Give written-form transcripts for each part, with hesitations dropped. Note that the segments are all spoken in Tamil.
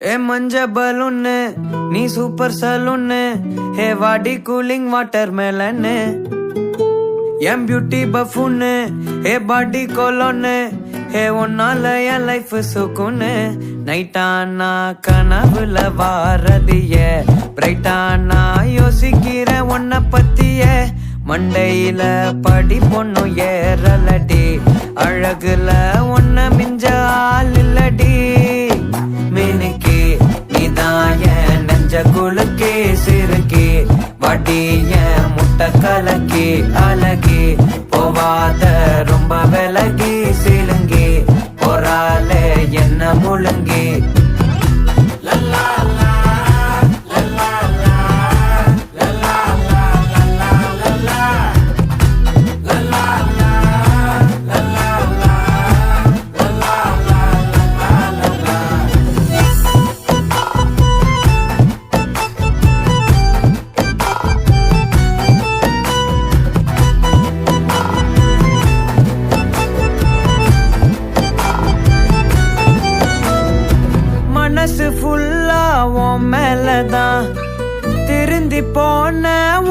ஏ மஞ்ச பலூன்னு நீ சூப்பர் சலூன்னு ஹே வாடி கூலிங் வாட்டர் மேலன்னு என் பியூட்டி பஃபூன்னு ஹே பாடி கோலோன்னு ஹே உன்னால என் லைஃப் சுக்குன்னு நைட்டானா கனவுல வாரதிய பிரைட்டானா யோசிக்கிற உன்னை பத்திய மண்டையில படி பொண்ணு ஏறலடி அழகுல உன்ன மிஞ்ச ஆள் இல்லடி மினுக்கி நீதான் என் நெஞ்ச குலுக்கி சிறுக்கி வடிய முட்டை கலக்கி அழகி போவாத ரொம்ப விலகி சிலுங்கி போறாலே என்ன முழுங்கி மனசு ஃபுல்லா உன் மேலதான் திருந்தி போன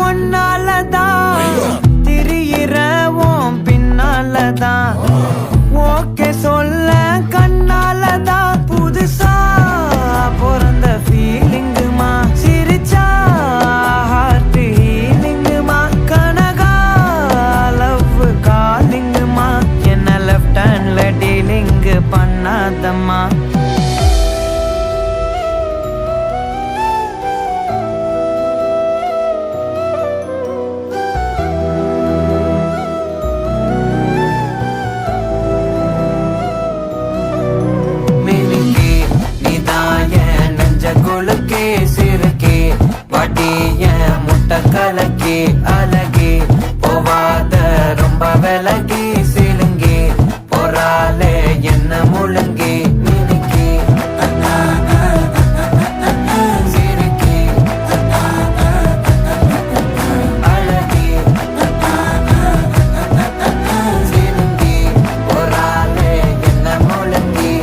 ஒன்னாலதான் திரியிற உன் பின்னாலதான் ஓகே சொல்ல கண்ணாலதான் புதுசா பிறந்த ஃபீலிங்குமா சிரிச்சா ஹார்ட் ஹீலிங்குமா கனகா லவ் காலிங்குமா என்ன லெஃப்ட் ஹேண்ட்ல டீலிங் பண்ணாதம்மா குலுக்கி சிறுக்கி வடிய முட்டை கலக்கி அழகி போவாத ரொம்ப விலகி சிலுங்கி போறாலே என்ன முழுங்கி மினுக்கி சிறுக்கி அழகி சிலுங்கி போறாலே என்ன முழுங்கி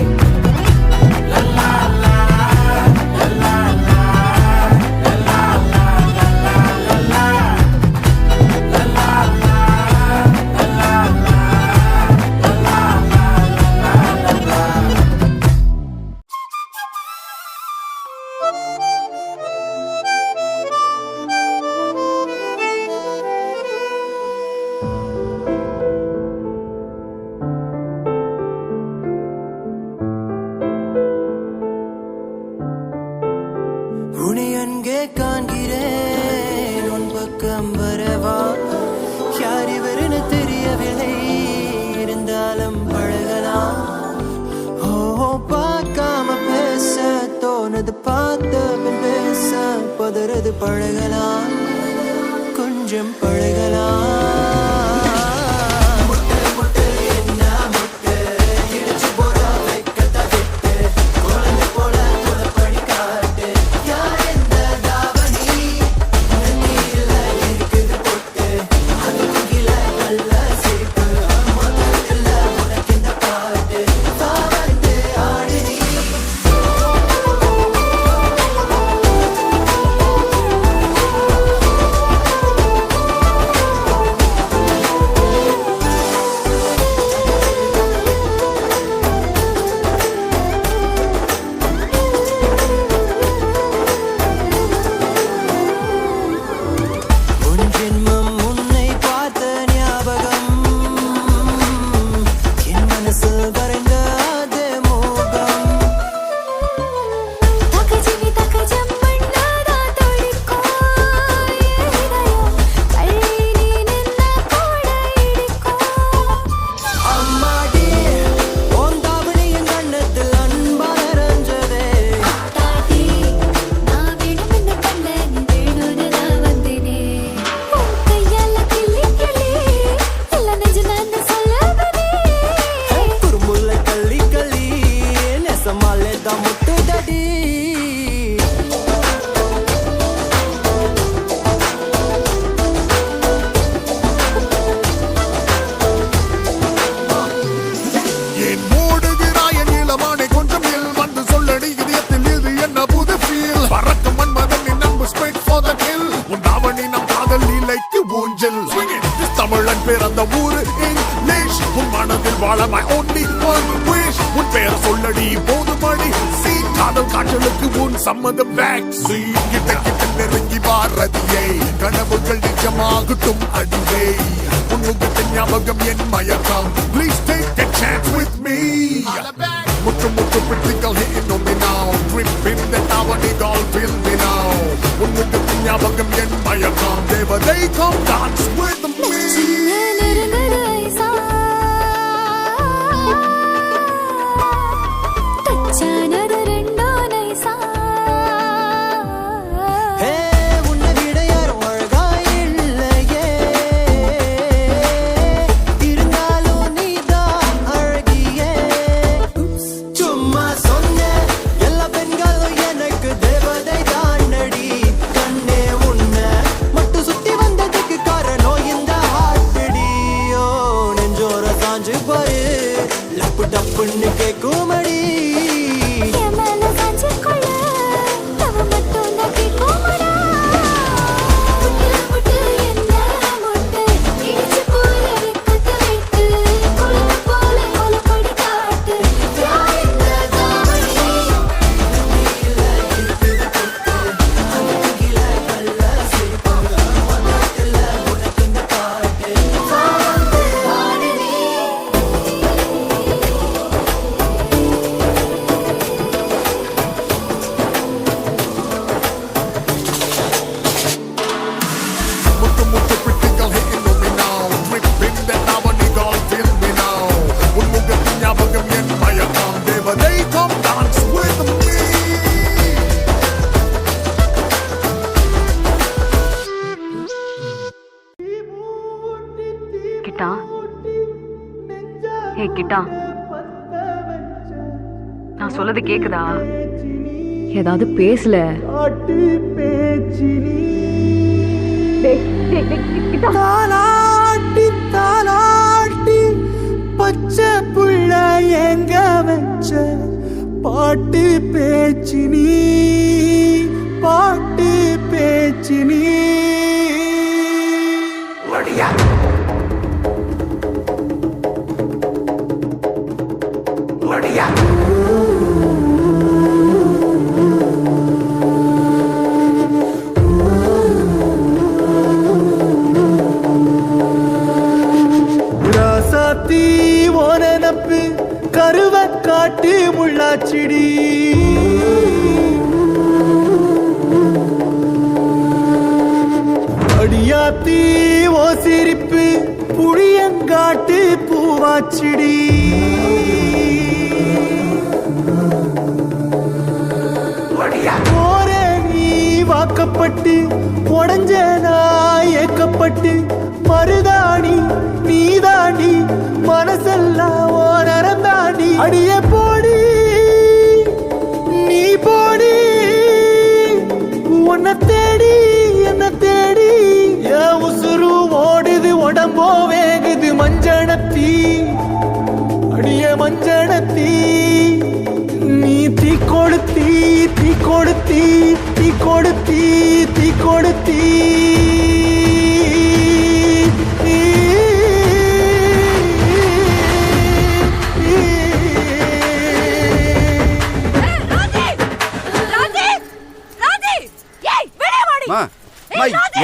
உன்னை அங்கே காண்கிறேன் உன் பக்கம் வரவா யார் இவருன்னு தெரியவில்லை இருந்தாலும் பழகலாம் ஓ பார்க்காம பேச தோணுது பார்த்த பின் பேச பதறது பழகலாம் கொஞ்சம் பழகலாம் உயிர் வாழ my only one wish உன் பேர சொல்லடி போதுமடி சீ காதல் காற்றலுக்கு உன் சம்மதம் வேக்சின் கிட்ட கிட்ட நெருங்கி வாரதியே கனவுகள் நிஜமாகட்டும் அடியே உன் முகத்தின் ஞாபகம் என் மயக்கம் please take a chance with me முற்று முற்று பிடிகள் hitting on me now dripping the tower they all feel me now உன் முகத்தின் ஞாபகம் என் மயக்கம் தேவதை come dance with me ஹே உன்னை விட யாரும் அழகா இல்லையே இருந்தாலும் நீதான் அழகியே சும்மா சொன்ன எல்லா பெண்களும் எனக்கு தேவதை தானடி கண்ணே உன்னை மட்டும் சுத்தி வந்ததுக்கு காரணம் இந்த ஹார்ட்பீடியோ நெஞ்சோர சாஞ்சு பாரு லப்பு டப்புன்னு கேக்குமடி கிட்டா ஏ கிட்டா நான் சொல்லது கேக்குதா ஏதாவது பேசல தாலாட்டி தாலாட்டி பச்சை புள்ள எங்க வச்ச பாட்டு பேச்சு நீ பாட்டு பேச்சு நீ ராசாத்தி ஓ நினப்பு கருவ காட்டு முள்ளாச்சிடி அடியாத்தி ஓ சிரிப்பு புளியங்காட்டு பூவாச்சிடி போற நீ வாக்கப்பட்டு உடஞ்ச நான் ஏக்கப்பட்டு மருதாணி நீதாண்டி மனசெல்லாம் ஓ நரந்தாண்டி அடிய போடி நீ போடி உன்னை தேடி என்ன தேடி என் உசுரு ஓடுது உடம்போ வேகுது மஞ்சனத்தி அடிய மஞ்சனத்தி நீ தீ கொடுத்தி தீ கொடுத்தி தீ கொடுத்தி தீ கொடுத்தி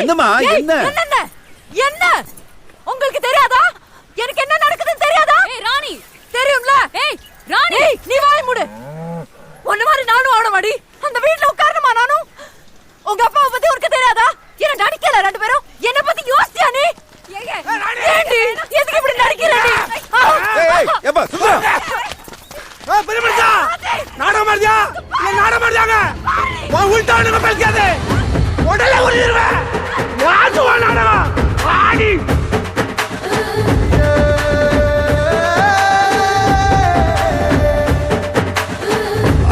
என்னமா என்ன என்ன உங்களுக்கு தெரியாதா எனக்கு என்ன நடக்குதுன்னு தெரியாதா ராணி தெரியும்ல ராணி நீ வாய் மூடு ஒண்ணு மாதிரி நானும் ஆடமாடி அந்த வீட்ல உட்காரணுமா நானும் உங்க அப்பாவை பத்தி உனக்கு தெரியாதா என்ன நடிக்கல ரெண்டு பேரும் என்ன பத்தி யோசிச்சியா நீ ஏண்டி எதுக்கு இப்படி நடிக்கிற நீ ஏப்பா சுந்தரா பெருமச்சா நாடகம் மாதிரியா நாடகம் மாதிரியாங்க உன் உள்டானுங்க பேசாதே உடனே உரிடுவேன் யாசுவா நாடகம் ஆடி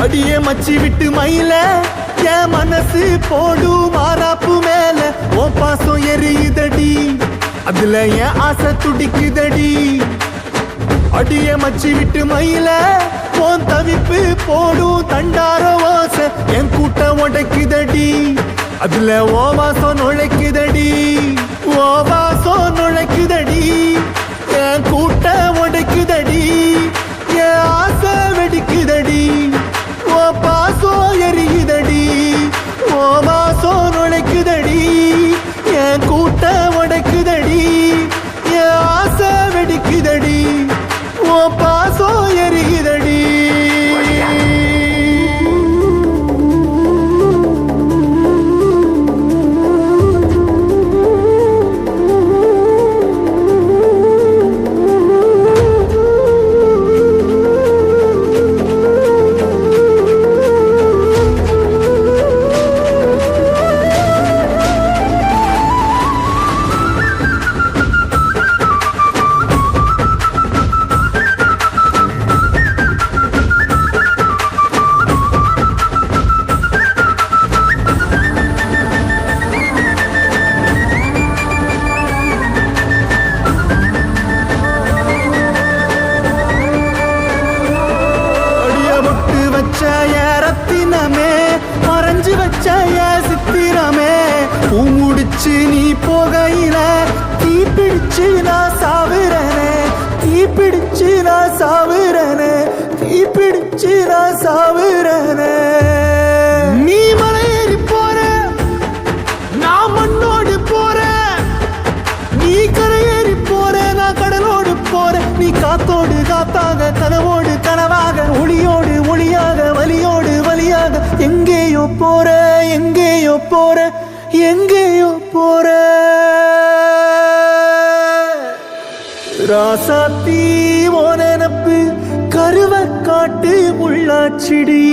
அடியே மச்சி விட்டு மயில என் மனசு போடு மாறாப்பு மேல ஓ பாசம் எரியுதடி அதுல என் ஆசை துடிக்குதடி அடியே மச்சி விட்டு மயில உன் தவிப்பு போடும் தண்டார ஓசை என் கூட்டம் உடைக்குதடி அதுல ஓ வாசம் நுழைக்குதடி ஓ வாசம் நுழைக்குதடி என் கூட்டம் உடைக்குதடி பிடிச்சு நான் சாவுறனே, தீ பிடிச்சு நான் சாவுறனே, தீ பிடிச்சு நான் சாவுறனே. நீ மலையேறி போற, நான் மண்ணோடு போறேன். நீ கரையேறி போற, நான் கடலோடு போறேன். நீ காத்தோடு காத்தாக, கனவோடு கனவாக, ஒளியோடு ஒளியாக, வலியோடு வலியாக, எங்கேயோ போற, எங்கேயோ போற, எங்கேயோ போற. ராசாத்தி ஓ நினப்பு கருவ காட்டு முள்ளாச்சிடி,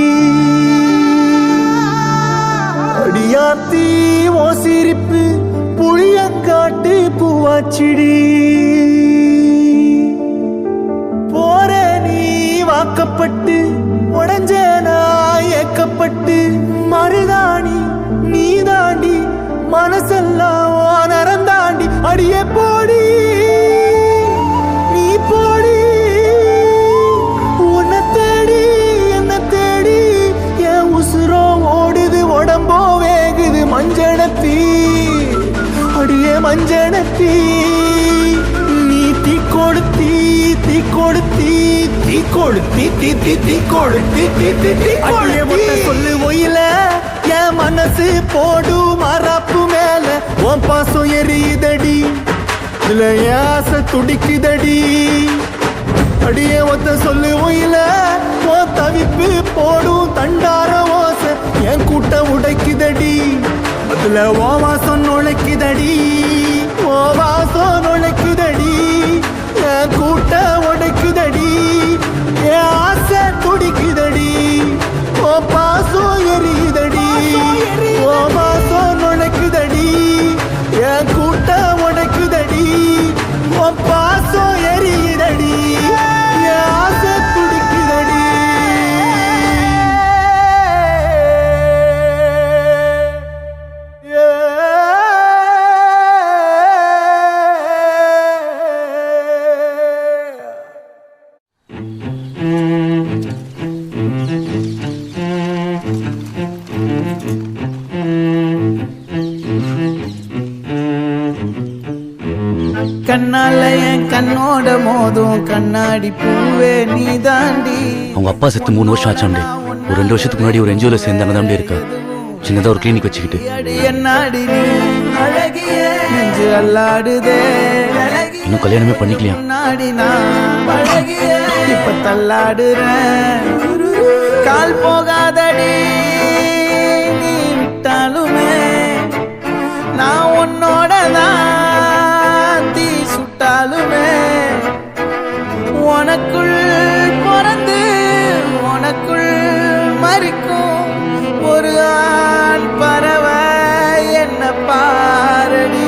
அடியாத்தி ஓ சிரிப்பு புளியங்காட்டு பூவாச்சிடி. போற நீ வாக்கப்பட்டு, உடஞ்ச நான் ஏக்கப்பட்டு, மருதாணி நீ தாண்டி, மனசெல்லாம் ஓ நரந்தாண்டி. அடியே போடி நீ போடி, உன்னை தேடி என்ன தேடி, என் உசுரோ ஓடுது, உடம்போ வேகுது. மஞ்சனத்தி அடியே மஞ்சனத்தி, நீ தீ கொடுத்தி தீ கொடுத்தி தீ கொடுத்தி தீ தீ தீ கொடுத்தி தீ தீ தீ கொடுத்தி. சொல்லு ஒயில என் மனசு போடு மராப்பு மேல, உன் பாசம் எரியுதடி, இதுல என் ஆசை துடிக்குதடி. அடியே ஒத்த சொல்லு ஒயில உன் தவிப்பு போடும் தண்டார ஓசை என் கூட்டம் உடைக்குதடி, அதுல ஓ வாசம் நுழைக்குதடி, ஓ வாசம் நுழைக்குதடி, என் கூட்டம் உடைக்குதடி, என் ஆசை துடிக்குதடி, ஓ பாசம் எரியுதடி, ஓ வாசம் நுழைக்குதடி, என் கூட்டம் உடைக்குதடி, ஓ பாசம் எரியுதடி, என் ஆசை துடிக்குதடி. கண்ணால என் கண்ணோட மோதும் கண்ணாடி பூவே நீ தாண்டி. அவங்க அப்பா செத்து 3 வருஷம் ஆச்சாண்டே. ஒரு 2 வருஷத்துக்கு முன்னாடி ஒரு என்ஜிஓல சேர்ந்து அண்ணதாண்டே இருக்கா. சின்னதா ஒரு கிளினிக் வச்சுக்கிட்டு. என்னாடி நீ அழகிய நெஞ்சு அல்லாடுதே, இன்னும் கல்யாணமே பண்ணிக்கலையா. நாடி நான் அழகிய இப்ப தள்ளாடுறேன். கால் போகாதடி நீ விட்டாலுமே, நான் உன்னோட தான் தீ சுட்டாலுமே. உனக்குள் பிறந்து உனக்குள் மறிக்கும் ஒரு ஆண் பறவை என்ன பாரடி.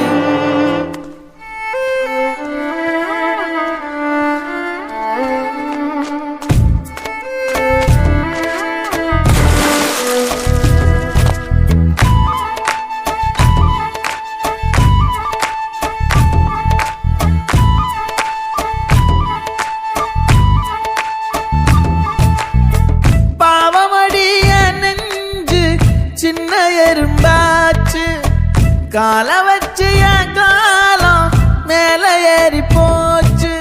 கால வச்சு என் காலம் மேல ஏறி போச்சு.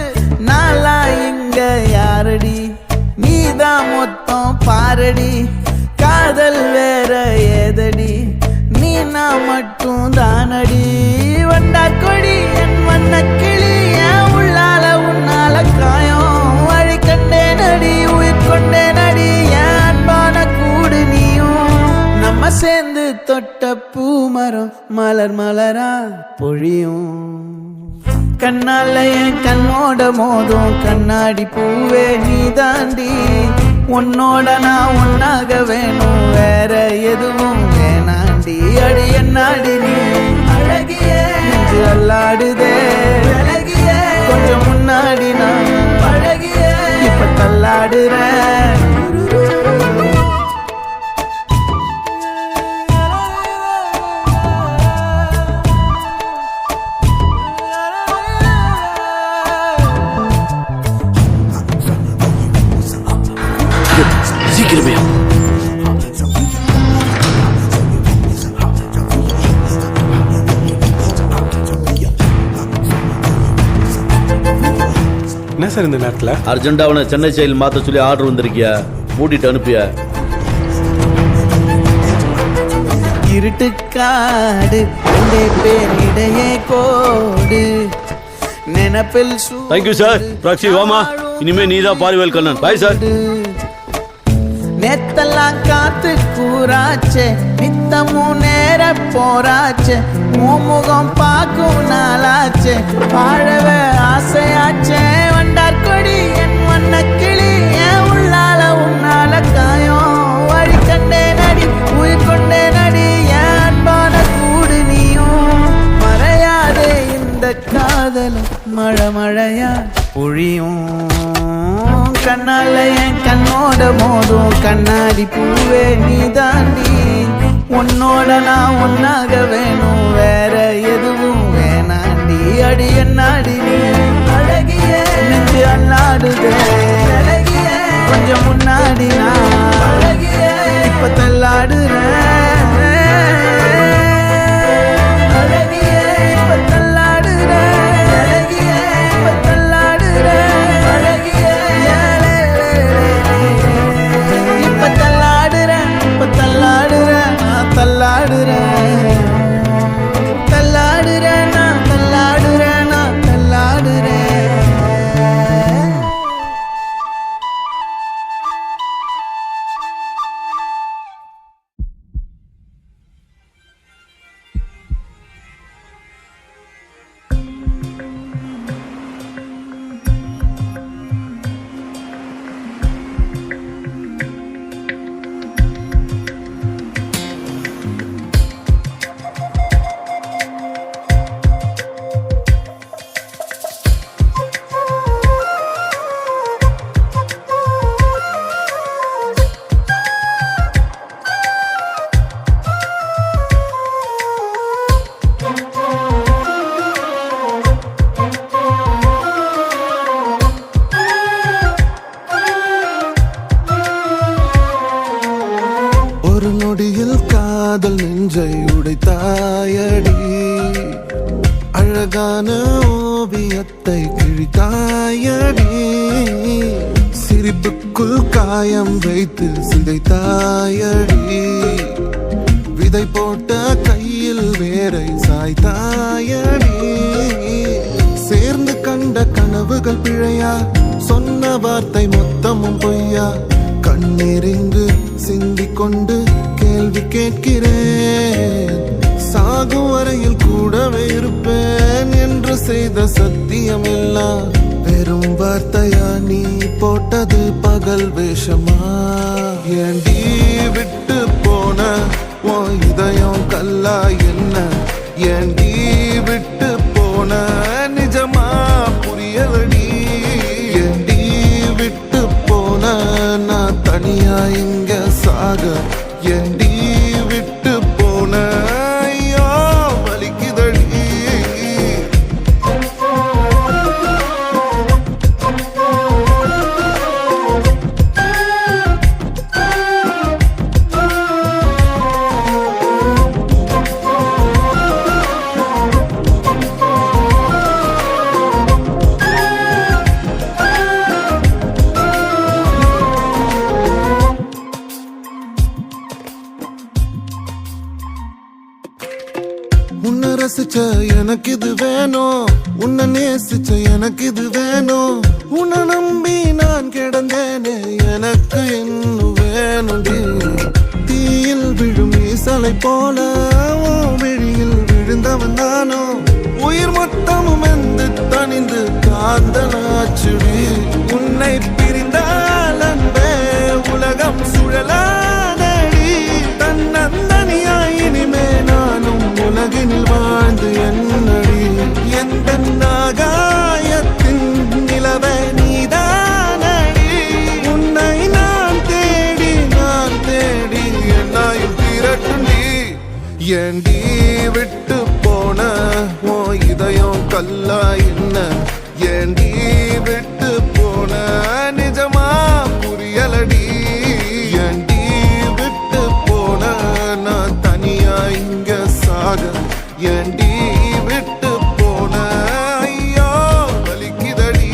நாளா இங்க யாரடி, நீதான் மொத்தம் பாரடி. காதல் வேற ஏதடி, நீ நான் மட்டும் தானடி. வண்டா கொடி என் வண்ண கிளி, என் உள்ளால உன்னால காயம். வழி கண்டேன் அடி, உயிர் கொண்டேன் அடி, என் அன்பான கூடு நீயும். நம்ம சேர்ந்து தொட்ட பூமரம் மலர் மலரா பொழியும். கண்ணால என் கண்ணோட மோதும் கண்ணாடி பூவே நீ தாண்டி. உன்னோட நான் ஒன்னாக வேணும், வேற எதுவும் வேணாண்டி. அடி என்னாடி நீ அழகிய நெஞ்சு அல்லாடுதே, கொஞ்சம் முன்னாடி நான் அழகிய இப்ப தள்ளாடுறேன். சீக்கிரமே சார் இந்த நேரத்தில்? அர்ஜென்டா அவனை சென்னை செயல் மாத்த சொல்லி ஆர்டர் வந்திருக்கியா? மூடிட்டு அனுப்பியா? இருட்டுக்காடு ரெண்டே பேர் இடையே கோடு நினப்பில் தேங்க்யூ சார். ப்ராக்சி வாமா, இனிமே நீதான் பாரிவேல் கண்ணன். Bye sir. நேத்தெல்லாம் காத்து கூறாச்சே, நித்தமும் நேர போராச்சே, முகம் பார்க்கும் நாளாச்சே, வாழவே ஆசையாச்சே, வண்டார் கொடி என் வண்ண கிளி, என் உள்ளால உன்னால காயம் வழி கண்டே நடி, உயிர் கொண்டே நடி, என் அன்பான கூடு நீயும் மறையாதே, இந்த காதலும் மழை மழையா பொழியும், கண்ணால என் கண்ணோட மோதும் கண்ணாடி பூவே நீ தாண்டி, உன்னோட நான் ஒன்னாக வேணும், வேற எதுவும் வேணாண்டி, அடி என்னாடி நீ அழகிய நெஞ்சு அல்லாடுதே அழகிய, கொஞ்சம் முன்னாடி நான் அழகிய இப்ப தள்ளாடுறேன், அழகிய இப்ப தள்ளாடுறேன், அழகிய இப்ப தள்ளாடுறேன், அழகிய இப்ப தள்ளாடுறேன், இப்ப தள்ளாடுறேன், நான் தள்ளாடுறேன், தள்ளாடுறேன், நான் தள்ளாடுறேன், நான் தள்ளாடுறேன். ஒரு நொடியில் காதல் நெஞ்சை உடைத்தாயடி, அழகான ஓவியத்தை கிழித்தாயடி, சிரிப்புக்குள் காயம் வைத்து சிதைத்தாயடி, விதை போட்ட கையில் வேரை சாய்த்தாயடி, சேர்ந்து கண்ட கனவுகள் பிழையா, சொன்ன வார்த்தை மொத்தமும் பொய்யா, கண்ணெறிந்து சிந்திக் கொண்டு கேள்வி கேட்கிறேன், சாகும் வரையில் கூடவே இருப்பேன் என்று செய்த சத்தியம் எல்லாம் வெறும் வார்த்தையா, நீ போட்டது பகல் வேஷமா, ஏண்டி விட்டு போன உன் இதயம் கல்லா என்ன, ஏண்டி விட்டு போன நிஜமா புரியலடி, ஏண்டி விட்டு போன நான் தனியா இங்க சாக, ஏண்டி விட்டு போன ஐயோ வலிக்குதடி. உன்னை ரசிச்ச எனக்கு இது வேணும், உன்னை நேசிச்ச எனக்கு இது வேணும், உன்னை நம்பி நான் கிடந்தேனே எனக்கு இன்னும் வேணும்டி, தீயில் விழும் ஈசலை போல உன் விழியில் விழுந்தவன் நானோ, உயிர் மொத்தமும் என்று தனிந்து காந்தனாச்சுடி, உன்னை பிரிந்தால் அன்பே உலகம் சுழலானடி, தன்னந்தனியாய் இனிமே நானும் உலகினில் வாழ்ந்து என்னடி, எந்த நாகாயத்தின் நிலவை நீதானடி, உன்னை நான் தேடி என்னாயும் திரட்டுண்டி, ஏண்டி விட்டு போன உன் இதயம் கல்லா என்ன, ஏண்டி விட்டு போன நிஜமா புரியலடி, ஏண்டி விட்டு போன நான் தனியா இங்க சாக, ஏண்டி விட்டு போன ஐயோ வலிக்குதடி.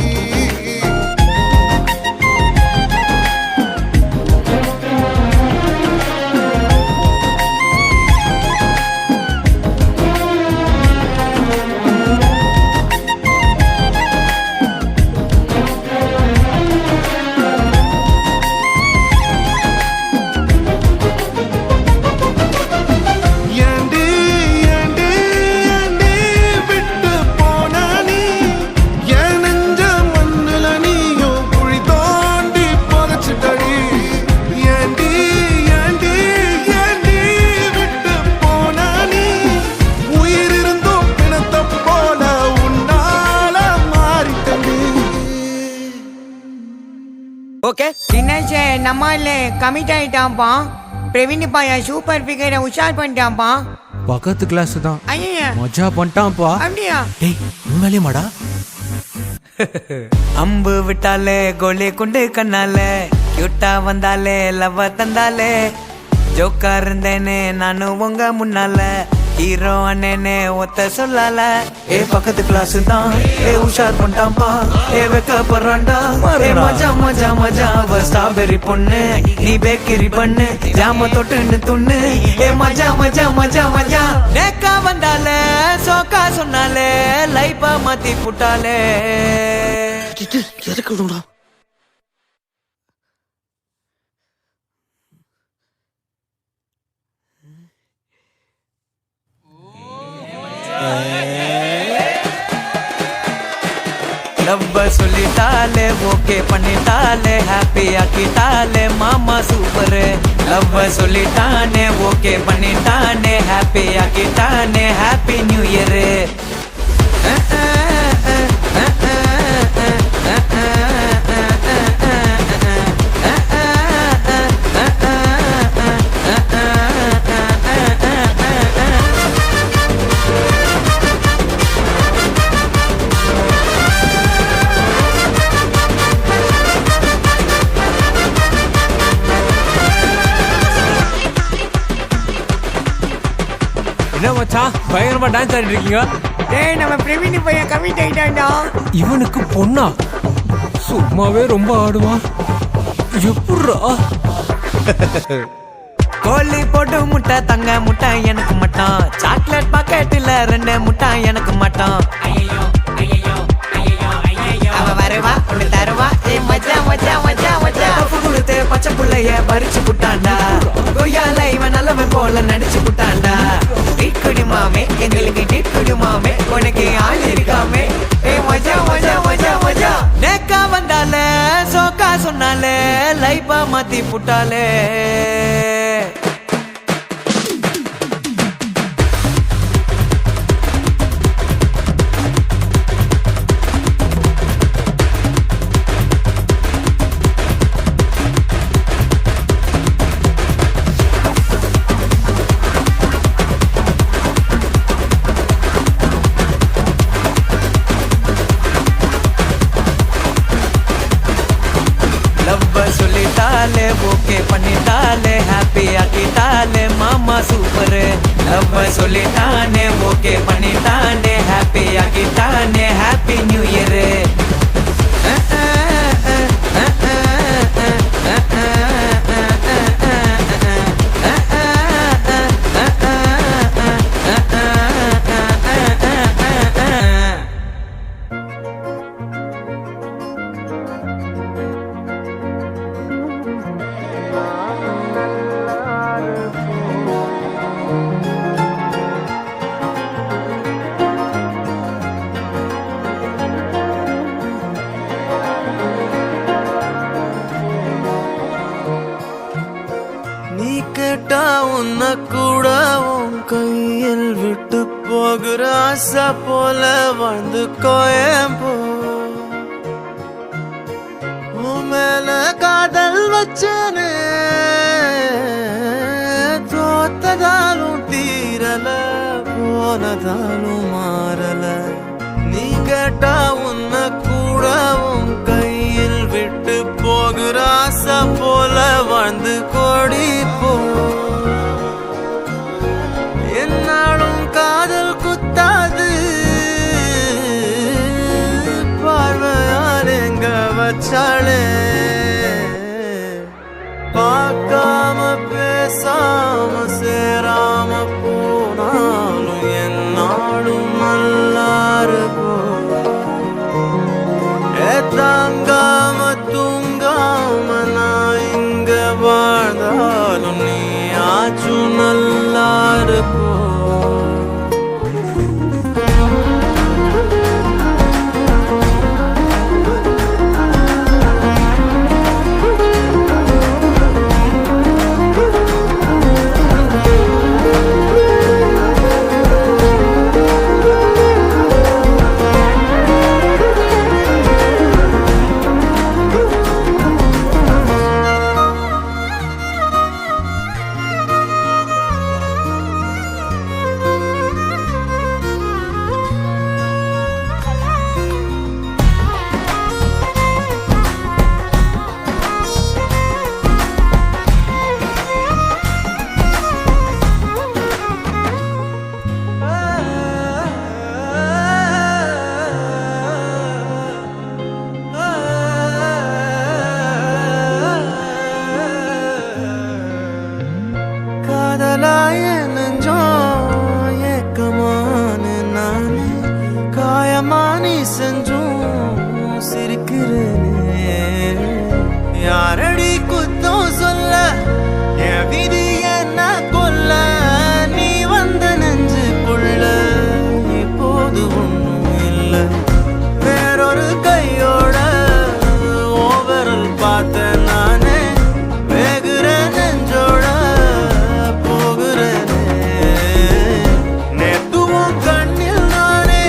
ஓகே. தினேஷ் நம்மள கமிட் ஆயிட்டான்ப்பா. பிரவீன் பாயா சூப்பர் ஃபிகரை உஷார் பண்ணிட்டான்ப்பா. பக்கத்து கிளாஸ் தான். ஐயா மஜா பண்ணிட்டான்ப்பா. அப்படியா? டேய் உண்மையிலேயேமாடா? அம்பு விட்டாலே கோலி குண்டு கண்ணாலே கியூட்டா வந்தாலே லவ் தந்தாலே ஜோக்கா இருந்தேனே நானும் உங்க முன்னால ஹீரோ அண்ணனே ஒத்த சொல்லால ஏ பக்கத்து கிளாஸ் தான் ஏ உஷார் பண்ணிட்டான்பா ஏ வெக்க போறான்டா ஏ மஜா மஜா மஜா அவ ஸ்ட்ராபெரி பொண்ணு நீ பேக்கரி பண்ணு ஜாம தொட்டுன்னு துண்ணு ஏ மஜா மஜா மஜா மஜா நேக்கா வந்தாலே சோக்கா சொன்னாலே லைஃபா மாத்தி புட்டாலே எதுக்கு விடுடா? லவ் சொல்லிட்டாலே ஓகே பண்ணிட்டாலே ஹாப்பி ஆக்கிட்டாலே மாமா சூப்பர் லவ் சொல்லிட்டானே ஓகே பண்ணிட்டானே ஹாப்பி ஆக்கிட்டானே ஹாப்பி நியூ இயர் என்ன மச்சான் பயங்கரமா டான்ஸ் ஆடிட்டு இருக்கீங்க? டேய் நம்ம பிரவீன் பையன் கமிட் ஆயிட்டான்டா. இவனுக்கு பொண்ணா? சும்மாவே ரொம்ப ஆடுவான். எப்பட்றா? கோழி போட்டு முட்டை தங்க முட்டை எனக்கு மட்டும் சாக்லேட் பாக்கெட்டில் 2 முட்டை எனக்கு மட்டும் அவ வருவா ஒண்ணு தருவா ஏ மஜா மஜா மஜா மஜா கொடுத்து பச்சை புள்ளைய பறிச்சு புட்டாண்டா கொய்யால இவன் நல்லவன் போல நடிச்சு புட்டாண்டா டீட் குடிமாமே எங்களுக்கு டீட் குடிமாமே உனக்கு ஆள் இருக்காமே ஏ மஜா மஜா மஜா மஜா நேக்கா வந்தாலே சோக்கா சொன்னாலே லைஃபா மாத்தி புட்டாலே சொல்லிட்டாலே ஓகே பண்ணிட்டாலே ஹாப்பி ஆக்கிட்டாலே மாமா சூப்பர் லவ் சொல்லிட்டானே ஓகே பண்ணிட்டானே ஹாப்பி ஆக்கிட்டானே ஹாப்பி நியூ இயர் நீ கேட்டா உன்ன கூட உன் கையில் விட்டு போகிற ஆசை போல வாழ்ந்து கோயம்போ உன் மேல காதல் வச்சனே தோத்ததாலும் தீரல போனதாலும் மாறல நீ கேட்டா உன்ன கூட உன் கையில் விட்டு போகிற ஆசை போல வாழ்ந்து கோடி போ என்னாலும் காதல் குத்தாது பார்வையால் எங்க வச்சாளே பார்க்காம பேசாம சேராம போனாலும் என்னாலும் நல்லா இருக்கும் தாங்காம தூங்காம நான் இங்க வாழ்ந்தாலும் நீ ஆச்சும் நல்லா இருக்கும் நெஞ்சோம் ஏக்கமான நானே காயமானி செஞ்சும் சிரிக்கிறேனே யாரடி குத்தம் சொல்ல என் விதி என்ன கொல்ல நீ வந்த நெஞ்சுக்குள்ள இப்போது ஒண்ணும் இல்ல வேறொரு கையோட ஓவரல் பார்த்த நானே வேகுற நெஞ்சோட போகிறேனே நேத்துவும் கண்ணில் நானே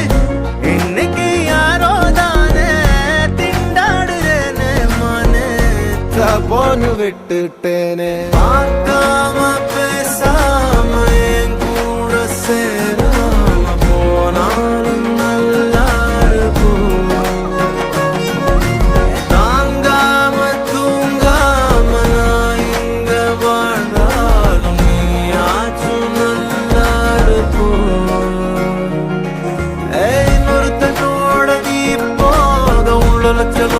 இன்னைக்கு யாரோ தானே திண்டாடுறேனே மானே தப்போன்னு விட்டுட்டேனே பார்க்காம பேசாம என் கூட சேர